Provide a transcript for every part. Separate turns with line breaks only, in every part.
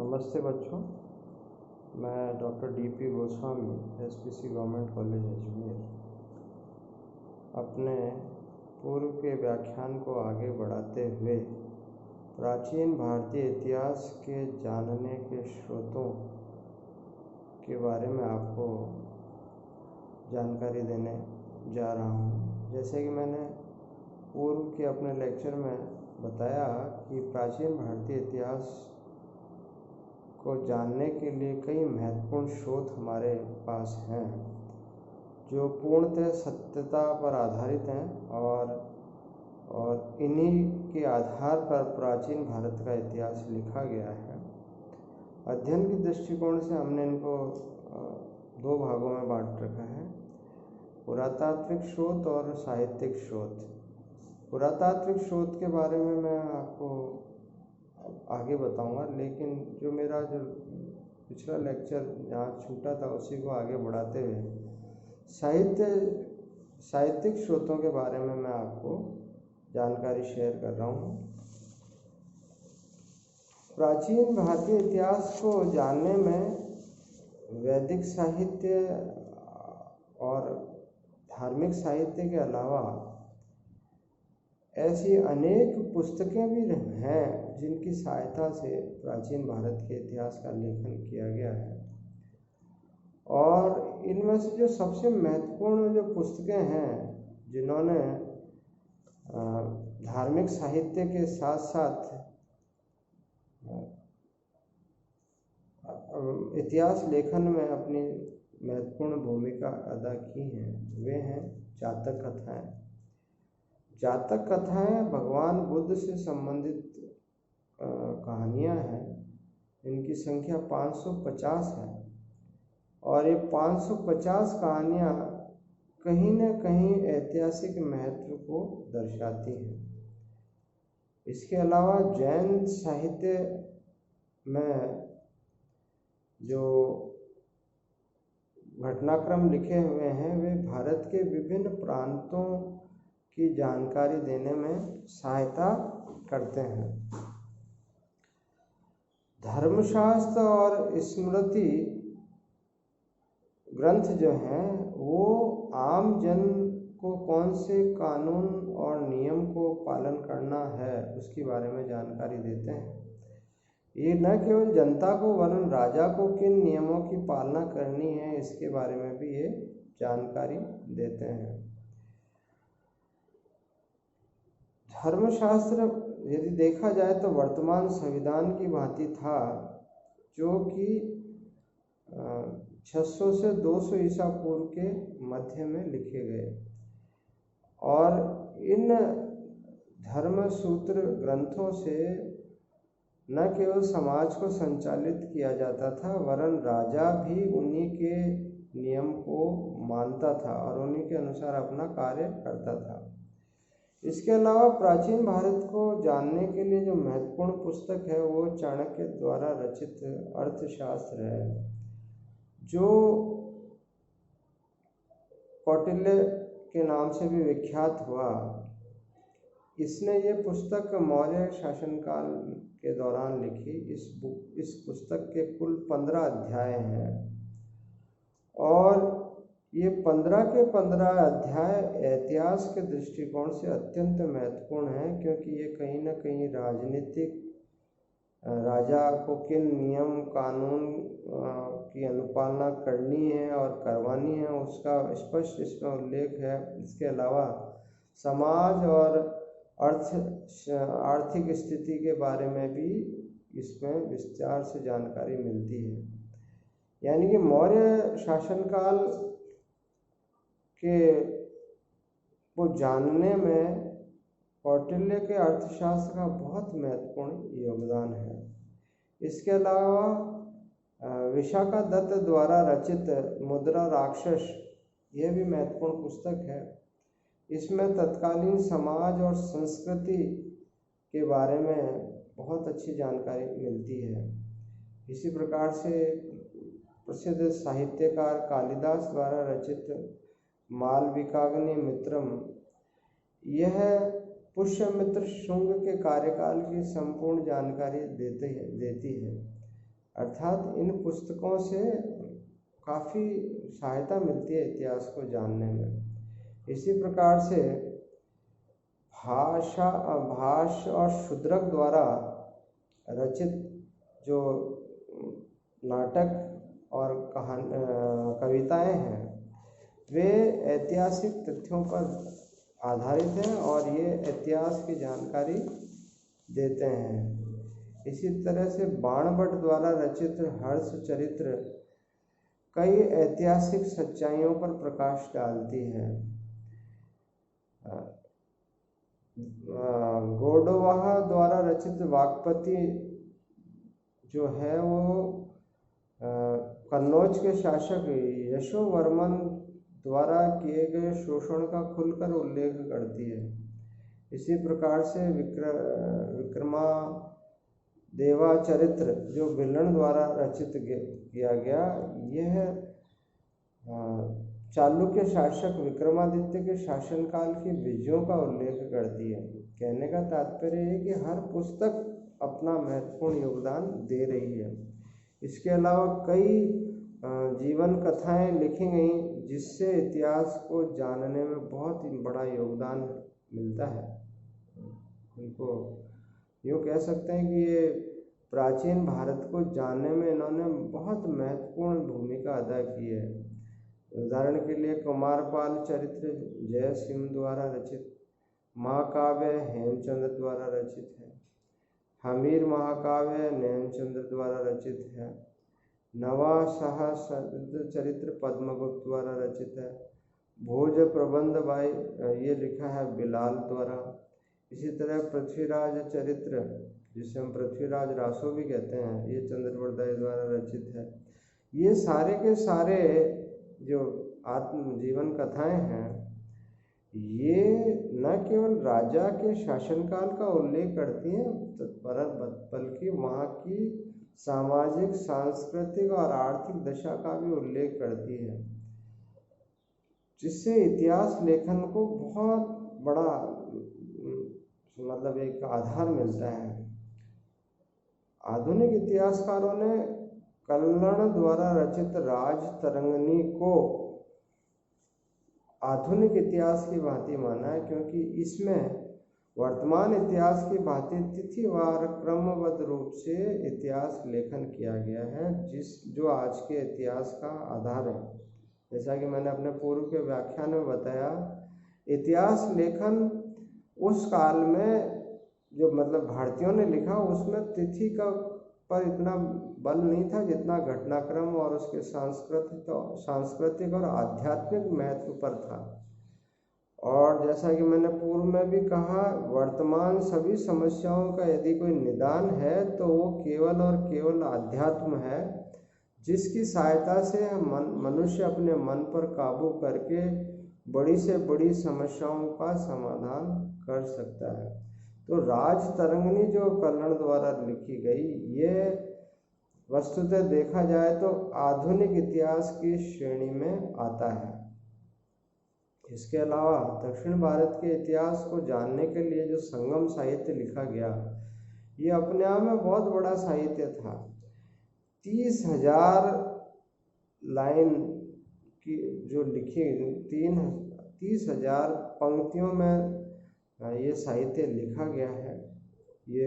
नमस्ते बच्चों, मैं doctor D P. Goswami, SPC government college Ajmer, अपने पूर्व के व्याख्यान को आगे बढ़ाते हुए प्राचीन भारतीय इतिहास के जानने के स्रोतों के बारे में आपको जानकारी देने जा रहा हूँ। जैसे कि मैंने पूर्व के अपने लेक्चर में बताया कि प्राचीन भारतीय इतिहास को जानने के लिए कई महत्वपूर्ण स्रोत हमारे पास हैं जो पूर्णतः सत्यता पर आधारित हैं और इन्हीं के आधार पर प्राचीन भारत का इतिहास लिखा गया है। अध्ययन के दृष्टिकोण से हमने इनको दो भागों में बांट रखा है, पुरातात्विक स्रोत और साहित्यिक स्रोत। पुरातात्विक स्रोत के बारे में मैं आपको आगे बताऊंगा, लेकिन जो मेरा पिछला लेक्चर जहाँ छूटा था उसी को आगे बढ़ाते हुए साहित्यिक स्रोतों के बारे में मैं आपको जानकारी शेयर कर रहा हूँ। प्राचीन भारतीय इतिहास को जानने में वैदिक साहित्य और धार्मिक साहित्य के अलावा ऐसी अनेक पुस्तकें भी हैं जिनकी सहायता से प्राचीन भारत के इतिहास का लेखन किया गया है। और इनमें से जो सबसे महत्वपूर्ण जो पुस्तकें हैं जिन्होंने धार्मिक साहित्य के साथ साथ इतिहास लेखन में अपनी महत्वपूर्ण भूमिका अदा की हैं, वे हैं जातक कथाएं। जातक कथाएं भगवान बुद्ध से संबंधित कहानियां हैं। इनकी संख्या 550 है और ये 550 कहानियां कहीं न कहीं ऐतिहासिक महत्व को दर्शाती हैं। इसके अलावा जैन साहित्य में जो घटनाक्रम लिखे हुए हैं वे भारत के विभिन्न प्रांतों की जानकारी देने में सहायता करते हैं। धर्मशास्त्र और स्मृति ग्रंथ जो हैं वो आम जन को कौन से कानून और नियम को पालन करना है उसके बारे में जानकारी देते हैं। ये न केवल जनता को वरन राजा को किन नियमों की पालना करनी है इसके बारे में भी ये जानकारी देते हैं। धर्मशास्त्र यदि देखा जाए तो वर्तमान संविधान की भांति था, जो कि 600 से 200 ईसा पूर्व के मध्य में लिखे गए और इन धर्म सूत्र ग्रंथों से न केवल समाज को संचालित किया जाता था वरन राजा भी उन्हीं के नियम को मानता था और उन्हीं के अनुसार अपना कार्य करता था। इसके अलावा प्राचीन भारत को जानने के लिए जो महत्वपूर्ण पुस्तक है वो चाणक्य द्वारा रचित अर्थशास्त्र है, जो कौटिल्य के नाम से भी विख्यात हुआ। इसने ये पुस्तक मौर्य शासनकाल के दौरान लिखी। इस पुस्तक के कुल 15 अध्याय हैं और ये 15 के 15 अध्याय इतिहास के दृष्टिकोण से अत्यंत महत्वपूर्ण है, क्योंकि ये कहीं न कहीं राजनीतिक राजा को किन नियम कानून की अनुपालना करनी है और करवानी है उसका स्पष्ट इसमें उल्लेख है। इसके अलावा समाज और आर्थिक स्थिति के बारे में भी इसमें विस्तार से जानकारी मिलती है। यानी कि मौर्य शासनकाल के को जानने में कौटिल्य के अर्थशास्त्र का बहुत महत्वपूर्ण योगदान है। इसके अलावा विशाखा दत्त द्वारा रचित मुद्रा राक्षस यह भी महत्वपूर्ण पुस्तक है। इसमें तत्कालीन समाज और संस्कृति के बारे में बहुत अच्छी जानकारी मिलती है। इसी प्रकार से प्रसिद्ध साहित्यकार कालिदास द्वारा रचित मालविकाग्नि मित्रम, यह पुष्यमित्र शुंग के कार्यकाल की संपूर्ण जानकारी देती है। अर्थात इन पुस्तकों से काफ़ी सहायता मिलती है इतिहास को जानने में। इसी प्रकार से भाष और शूद्रक द्वारा रचित जो नाटक और कविताएं हैं वे ऐतिहासिक तथ्यों पर आधारित हैं और ये इतिहास की जानकारी देते हैं। इसी तरह से बाणभट्ट द्वारा रचित हर्ष चरित्र कई ऐतिहासिक सच्चाइयों पर प्रकाश डालती है। गोडवाहा द्वारा रचित वाक्पति जो है वो कन्नौज के शासक यशोवर्मन द्वारा किए गए शोषण का खुलकर उल्लेख करती है। इसी प्रकार से विक्रमादेवा चरित्र जो बिल्हण द्वारा रचित किया गया, यह चालुक्य शासक विक्रमादित्य के शासनकाल की विजयों का उल्लेख करती है। कहने का तात्पर्य है कि हर पुस्तक अपना महत्वपूर्ण योगदान दे रही है। इसके अलावा कई जीवन कथाएं लिखी गई जिससे इतिहास को जानने में बहुत ही बड़ा योगदान मिलता है। इनको यूँ कह सकते हैं कि ये प्राचीन भारत को जानने में इन्होंने बहुत महत्वपूर्ण भूमिका अदा की है। उदाहरण के लिए कुमारपाल चरित्र जय सिंह द्वारा रचित, महाकाव्य हेमचंद्र द्वारा रचित है, हमीर महाकाव्य नैनचंद्र द्वारा रचित है, नवा सहस्र चरित्र पद्मगुप्त द्वारा रचित है, भोज प्रबंध भाई ये लिखा है बिलाल द्वारा। इसी तरह पृथ्वीराज चरित्र जिसे हम पृथ्वीराज रासो भी कहते हैं, ये चंद्रवर्दाई द्वारा रचित है। ये सारे के सारे जो आत्मजीवन कथाएं हैं ये न केवल राजा के शासनकाल का उल्लेख करती हैं बल्कि वहाँ की सामाजिक, सांस्कृतिक और आर्थिक दशा का भी उल्लेख करती है, जिससे इतिहास लेखन को बहुत बड़ा मतलब एक आधार मिलता है। आधुनिक इतिहासकारों ने कल्लण द्वारा रचित राजतरंगिणी को आधुनिक इतिहास की भांति माना है, क्योंकि इसमें वर्तमान इतिहास की भांति तिथिवार क्रमबद्ध रूप से इतिहास लेखन किया गया है, जो आज के इतिहास का आधार है। जैसा कि मैंने अपने पूर्व के व्याख्यान में बताया, इतिहास लेखन उस काल में जो मतलब भारतीयों ने लिखा उसमें तिथि का पर इतना बल नहीं था जितना घटनाक्रम और उसके सांस्कृतिक और आध्यात्मिक महत्व पर था। और जैसा कि मैंने पूर्व में भी कहा, वर्तमान सभी समस्याओं का यदि कोई निदान है तो वो केवल और केवल आध्यात्म है, जिसकी सहायता से मनुष्य अपने मन पर काबू करके बड़ी से बड़ी समस्याओं का समाधान कर सकता है। तो राजतरंगिणी जो कल्हण द्वारा लिखी गई, ये वस्तुतः देखा जाए तो आधुनिक इतिहास की श्रेणी में आता है। इसके अलावा दक्षिण भारत के इतिहास को जानने के लिए जो संगम साहित्य लिखा गया, ये अपने आप में बहुत बड़ा साहित्य था। 30,000 लाइन की जो लिखी 30,000 पंक्तियों में ये साहित्य लिखा गया है। ये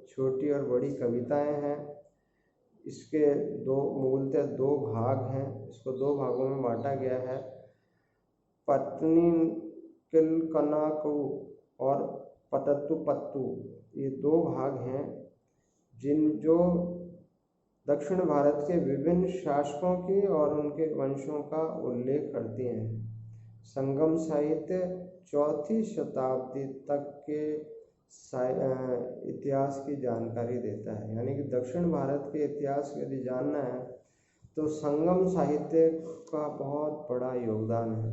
छोटी और बड़ी कविताएं हैं। इसके मूलतः दो भाग हैं। इसको दो भागों में बांटा गया है, पत्नी किलकनाकु और पतत्तु पत्तु। ये दो भाग हैं जो दक्षिण भारत के विभिन्न शासकों की और उनके वंशों का उल्लेख करती हैं। संगम साहित्य 4वीं शताब्दी तक के इतिहास की जानकारी देता है। यानी कि दक्षिण भारत के इतिहास को यदि जानना है तो संगम साहित्य का बहुत बड़ा योगदान है।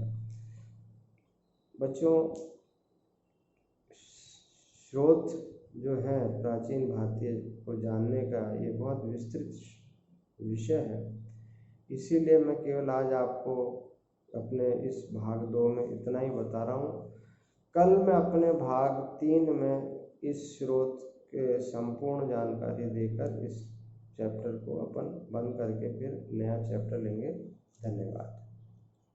बच्चों, स्रोत जो है प्राचीन भारतीय को जानने का ये बहुत विस्तृत विषय है। इसीलिए मैं केवल आज आपको अपने इस भाग 2 में इतना ही बता रहा हूँ। कल मैं अपने भाग 3 में इस स्रोत के संपूर्ण जानकारी देकर इस चैप्टर को अपन बंद करके फिर नया चैप्टर लेंगे।